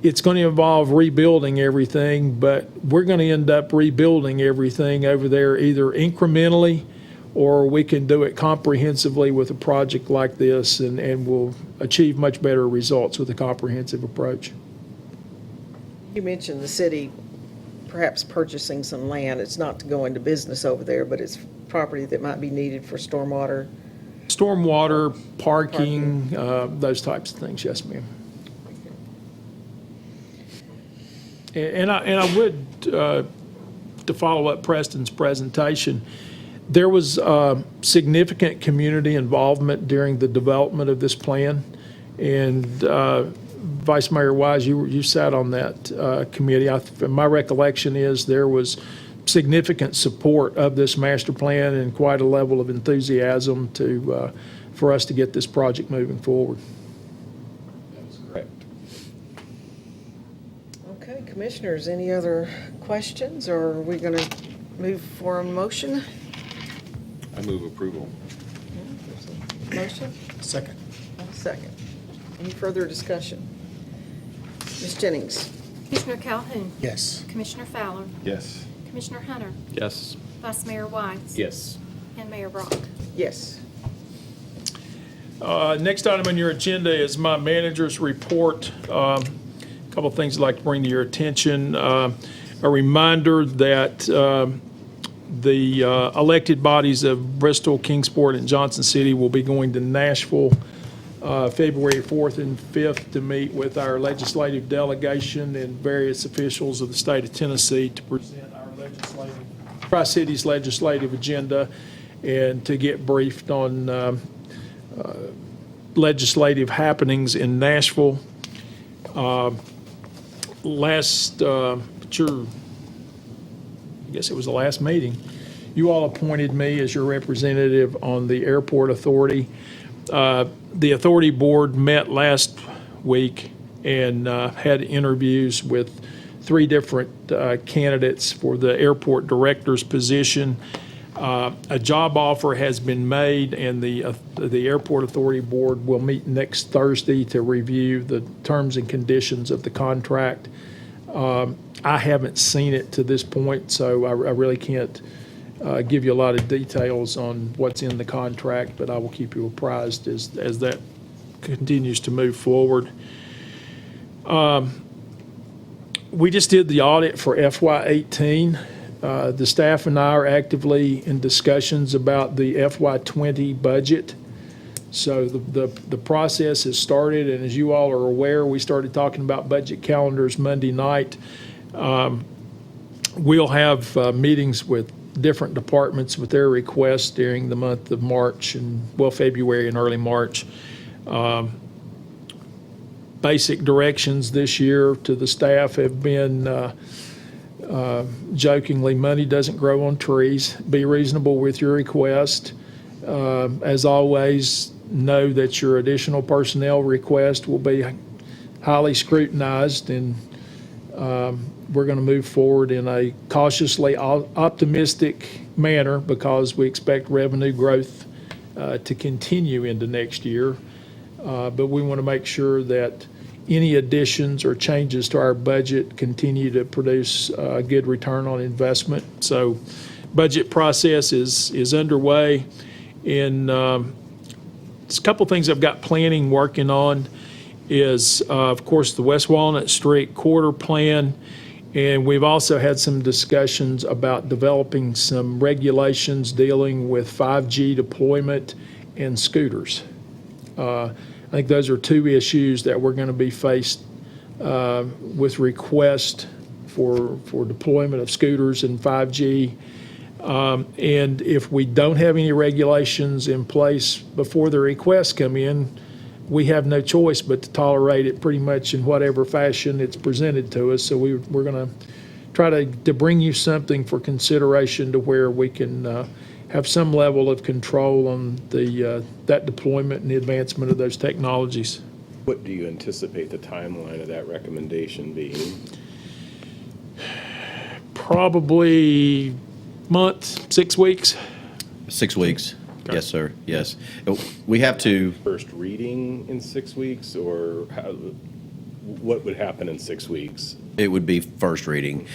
It's going to involve rebuilding everything, but we're going to end up rebuilding everything over there either incrementally, or we can do it comprehensively with a project like this, and we'll achieve much better results with a comprehensive approach. You mentioned the city perhaps purchasing some land. It's not to go into business over there, but it's property that might be needed for stormwater Stormwater, parking, those types of things, yes, ma'am. And I would, to follow up Preston's presentation, there was significant community involvement during the development of this plan. And Vice Mayor Wise, you sat on that committee. My recollection is there was significant support of this master plan and quite a level of enthusiasm for us to get this project moving forward. That's correct. Okay, commissioners, any other questions, or are we going to move for a motion? I move approval. Motion? Second. Second. Any further discussion? Ms. Jennings? Commissioner Calhoun. Yes. Commissioner Fowler. Yes. Commissioner Hunter. Yes. Vice Mayor Wise. Yes. And Mayor Brock. Yes. Next item on your agenda is my manager's report. A couple of things I'd like to bring to your attention. A reminder that the elected bodies of Bristol, Kingsport, and Johnson City will be going to Nashville February 4th and 5th to meet with our legislative delegation and various officials of the state of Tennessee to present our Tri-Cities legislative agenda and to get briefed on legislative happenings in Nashville. I guess it was the last meeting, you all appointed me as your representative on the Airport Authority. The Authority Board met last week and had interviews with 3 different candidates for the airport director's position. A job offer has been made, and the Airport Authority Board will meet next Thursday to review the terms and conditions of the contract. I haven't seen it to this point, so I really can't give you a lot of details on what's in the contract, but I will keep you apprised as that continues to move forward. We just did the audit for FY18. The staff and I are actively in discussions about the FY20 budget. So the process has started, and as you all are aware, we started talking about budget calendars Monday night. We'll have meetings with different departments with their requests during the month of March February and early March. Basic directions this year to the staff have been jokingly, money doesn't grow on trees. Be reasonable with your request. As always, know that your additional personnel request will be highly scrutinized, and we're going to move forward in a cautiously optimistic manner because we expect revenue growth to continue into next year. But we want to make sure that any additions or changes to our budget continue to produce a good return on investment. So budget process is underway. And just a couple things I've got planning working on is, of course, the West Walnut Street quarter plan. And we've also had some discussions about developing some regulations dealing with 5G deployment and scooters. I think those are 2 issues that we're going to be faced with requests for deployment of scooters and 5G. And if we don't have any regulations in place before the requests come in, we have no choice but to tolerate it pretty much in whatever fashion it's presented to us. So we're going to try to bring you something for consideration to where we can have some level of control on that deployment and the advancement of those technologies. What do you anticipate the timeline of that recommendation being? Probably month, 6 weeks. 6 weeks. Okay. Yes, sir. Yes. We have to, First reading in 6 weeks, or what would happen in 6 weeks? it would be first reading.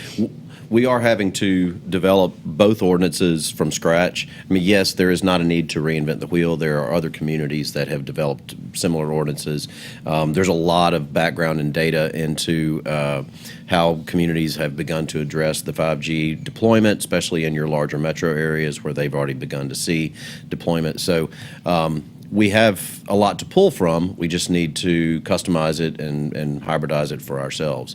we are having to develop both ordinances from scratch. I mean, yes, there is not a need to reinvent the wheel. There are other communities that have developed similar ordinances. There's a lot of background and data into how communities have begun to address the 5G deployment, especially in your larger metro areas where they've already begun to see deployment. So we have a lot to pull from. We just need to customize it and hybridize it for ourselves.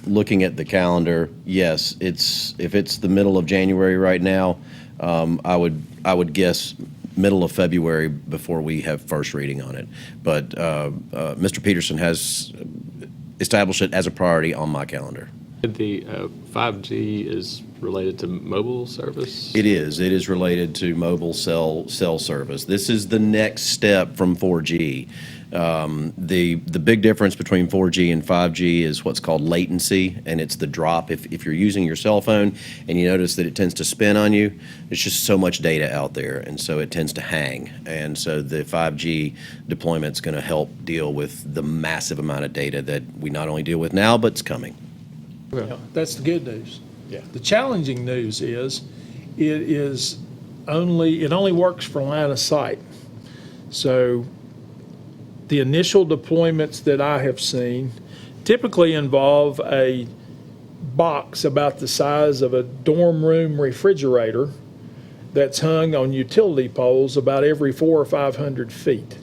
Looking at the calendar, yes, if it's the middle of January right now, I would guess middle of February before we have first reading on it. But Mr. Peterson has established it as a priority on my calendar. The 5G is related to mobile service? It is. It is related to mobile cell service. This is the next step from 4G. The big difference between 4G and 5G is what's called latency, and it's the drop. If you're using your cell phone and you notice that it tends to spin on you, there's just so much data out there, and so it tends to hang. And so the 5G deployment's going to help deal with the massive amount of data that we not only deal with now, but it's coming. Yeah, that's the good news. Yeah. The challenging news is, it only works for line of sight. So the initial deployments that I have seen typically involve a box about the size of a dorm room refrigerator that's hung on utility poles about every 400 or 500 feet.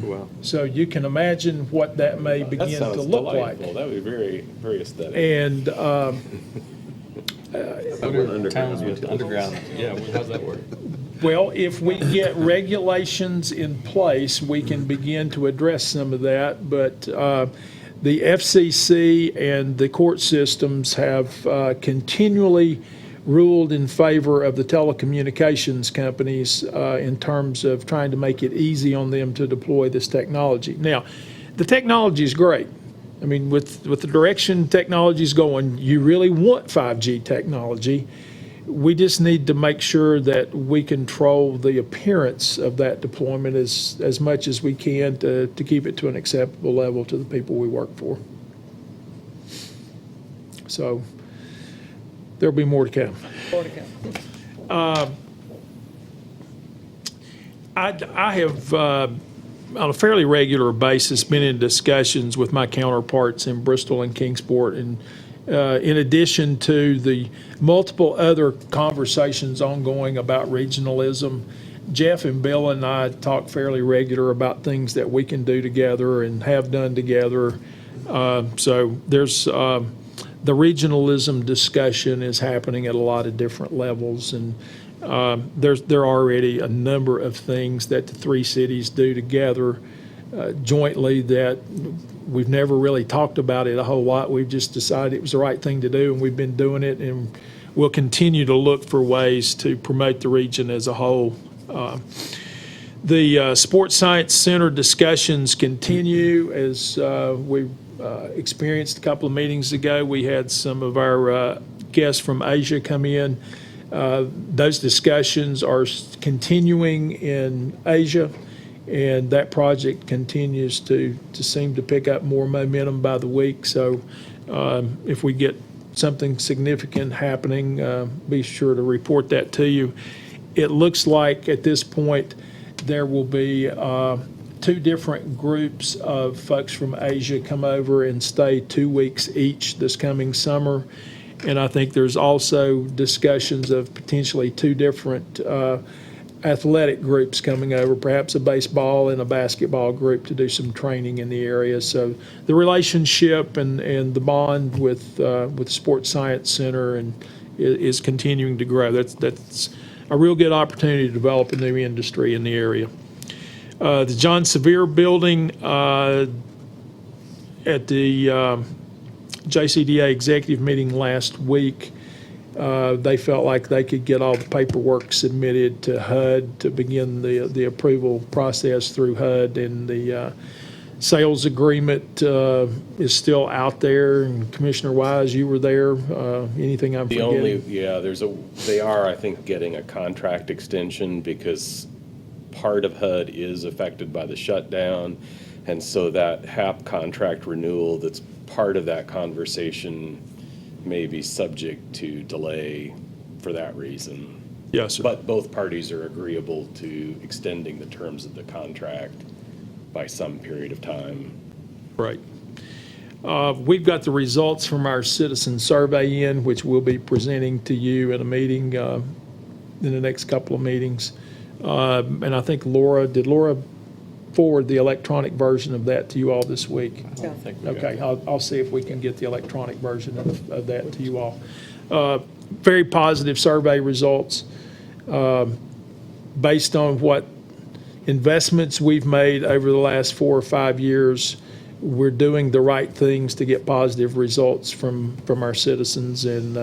Wow. So you can imagine what that may That begin to sounds look like. delightful. That would be very, very aesthetic. And Underground. Yeah, how's that work? well, if we get regulations in place, we can begin to address some of that. But the FCC and the court systems have continually ruled in favor of the telecommunications companies in terms of trying to make it easy on them to deploy this technology. Now, the technology is great. I mean, with the direction technology is going, you really want 5G technology. We just need to make sure that we control the appearance of that deployment as much as we can to keep it to an acceptable level to the people we work for. So there'll be more to come. I have, on a fairly regular basis, been in discussions with my counterparts in Bristol and Kingsport, and in addition to the multiple other conversations ongoing about regionalism, Jeff and Bill and I talk fairly regular about things that we can do together and have done together. So there's the regionalism discussion is happening at a lot of different levels, and there are already a number of things that the three cities do together jointly that we've never really talked about it a whole lot. We've just decided it was the right thing to do, and we've been doing it, and we'll continue to look for ways to promote the region as a whole. The Sports Science Center discussions continue. As we experienced a couple of meetings ago, we had some of our guests from Asia come in. Those discussions are continuing in Asia, and that project continues to seem to pick up more momentum by the week. So if we get something significant happening, be sure to report that to you. It looks like at this point there will be two different groups of folks from Asia come over and stay 2 weeks each this coming summer. And I think there's also discussions of potentially two different athletic groups coming over, perhaps a baseball and a basketball group to do some training in the area. So the relationship and the bond with Sports Science Center and is continuing to grow. That's a real good opportunity to develop a new industry in the area. The John Sevier Building at the JCDA executive meeting last week, they felt like they could get all the paperwork submitted to HUD to begin the approval process through HUD, and the sales agreement is still out there. And Commissioner Wise, you were there. Anything I'm forgetting? They are, I think, getting a contract extension because part of HUD is affected by the shutdown, and so that HAP contract renewal that's part of that conversation may be subject to delay for that reason. Yes, sir. But both parties are agreeable to extending the terms of the contract by some period of time. Right. We've got the results from our citizen survey in, which we'll be presenting to you at a meeting in the next couple of meetings. And I think did Laura forward the electronic version of that to you all this week? Yeah. Okay, I'll see if we can get the electronic version of that to you all. Very positive survey results based on what investments we've made over the last 4 or 5 years. We're doing the right things to get positive results from our citizens, and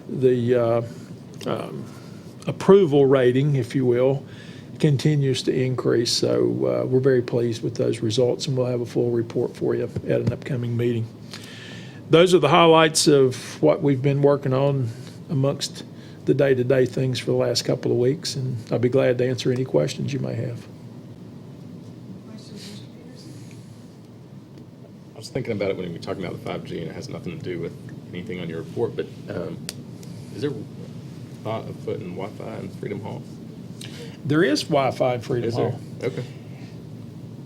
the approval rating, if you will, continues to increase. So we're very pleased with those results, and we'll have a full report for you at an upcoming meeting. Those are the highlights of what we've been working on amongst the day-to-day things for the last couple of weeks, and I'll be glad to answer any questions you may have. I was thinking about it when we were talking about the 5G, and it has nothing to do with anything on your report, but is there thought of putting Wi-Fi in Freedom Hall? There is Wi-Fi in Freedom Is there? Hall. Okay.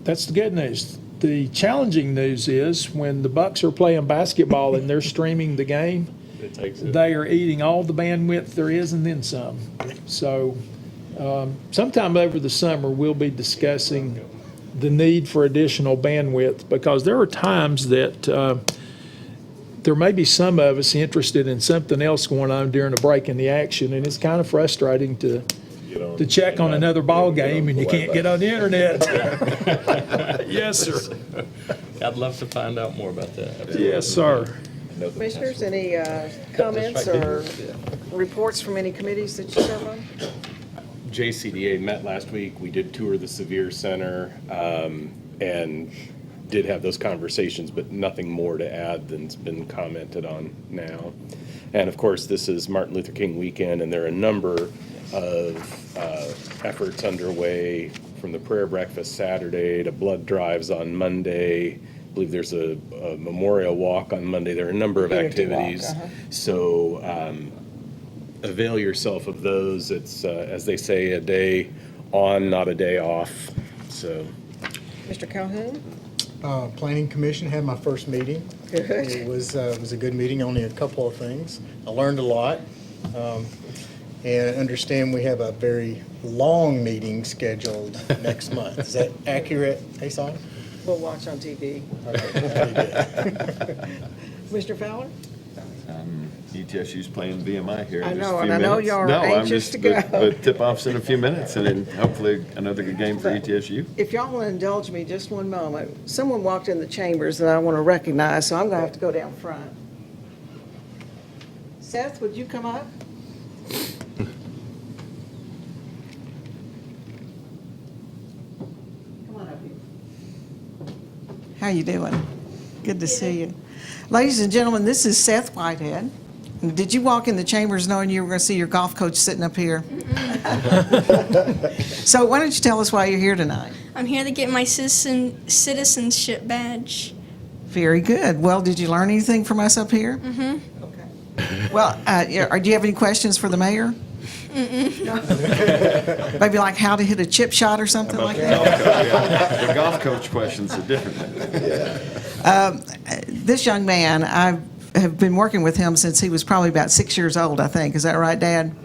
That's the good news. The challenging news is when the Bucks are playing basketball and they're streaming the game, It takes it. they are eating all the bandwidth there is and then some. So sometime over the summer, we'll be discussing the need for additional bandwidth, because there are times that there may be some of us interested in something else going on during a break in the action, and it's kind of frustrating to check on another ball game and you can't get on the internet. Yes, sir. I'd love to find out more about that. Yes, sir. Commissioners, any comments or reports from any committees that you serve on? JCDA met last week. We did tour the Severe Center and did have those conversations, but nothing more to add than's been commented on now. And of course, this is Martin Luther King weekend, and there are a number of efforts underway, from the prayer breakfast Saturday to blood drives on Monday. I believe there's a memorial walk on Monday. There are a number of Unity walk, activities. So avail yourself of those. It's, as they say, a day on, not a day off. So Mr. Calhoun? Planning Commission had my first meeting. Good. It was a good meeting, only a couple of things. I learned a lot. And I understand we have a very long meeting scheduled next month. Is that accurate, Asan? We'll watch on TV. Mr. Fowler? ETSU's playing VMI here I in just know, a few and I know minutes. y'all are No, I'm anxious just, to go. but tip-off's in a few minutes, and then hopefully another good game for ETSU. If y'all will indulge me just one moment, someone walked in the chambers that I want to recognize, so I'm going to have to go down front. Seth, would you come up? Come on up here. How you doing? Good to see you. Ladies and gentlemen, this is Seth Whitehead. Did you walk in the chambers knowing you were going to see your golf coach sitting up here? So why don't you tell us why you're here tonight? I'm here to get my citizenship badge. Very good. Well, did you learn anything from us up here? Mm-hmm. Okay. Well, do you have any questions for the mayor? Mm-mm. Maybe like how to hit a chip shot or something like that? The golf coach question's a different thing. This young man, I have been working with him since he was probably about 6 years old, I think. Is that right, Dad?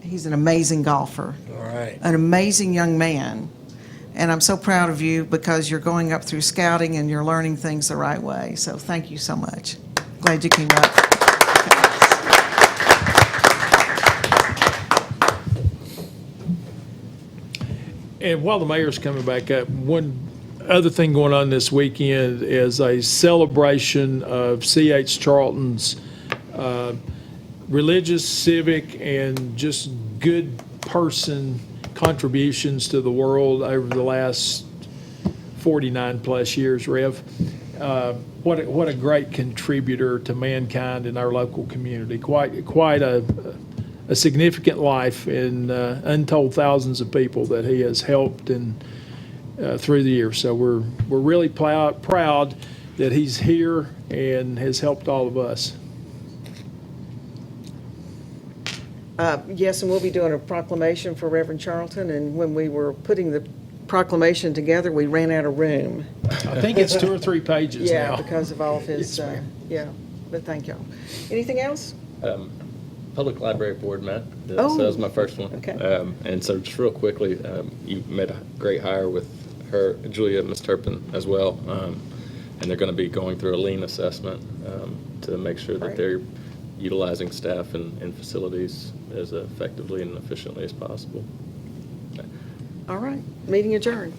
He's an amazing golfer. All right. An amazing young man. And I'm so proud of you because you're going up through scouting and you're learning things the right way. So thank you so much. Glad you came up. And while the mayor's coming back up, one other thing going on this weekend is a celebration of C.H. Charlton's religious, civic, and just good person contributions to the world over the last 49 plus years, Rev. What a great contributor to mankind in our local community. Quite a significant life and untold thousands of people that he has helped and through the years. So we're really proud that he's here and has helped all of us. Yes, and we'll be doing a proclamation for Reverend Charlton, and when we were putting the proclamation together, we ran out of room. I think it's 2 or 3 pages Yeah, now. because of all of his, Yes, ma'am. yeah, but thank y'all. Anything else? Public Library Board met, so Oh, that was my first one. okay. And so just real quickly, you made a great hire with her, Julia, Ms. Turpin as well. And they're going to be going through a lean assessment to make sure that Right. they're utilizing staff and facilities as effectively and efficiently as possible. All right, meeting adjourned.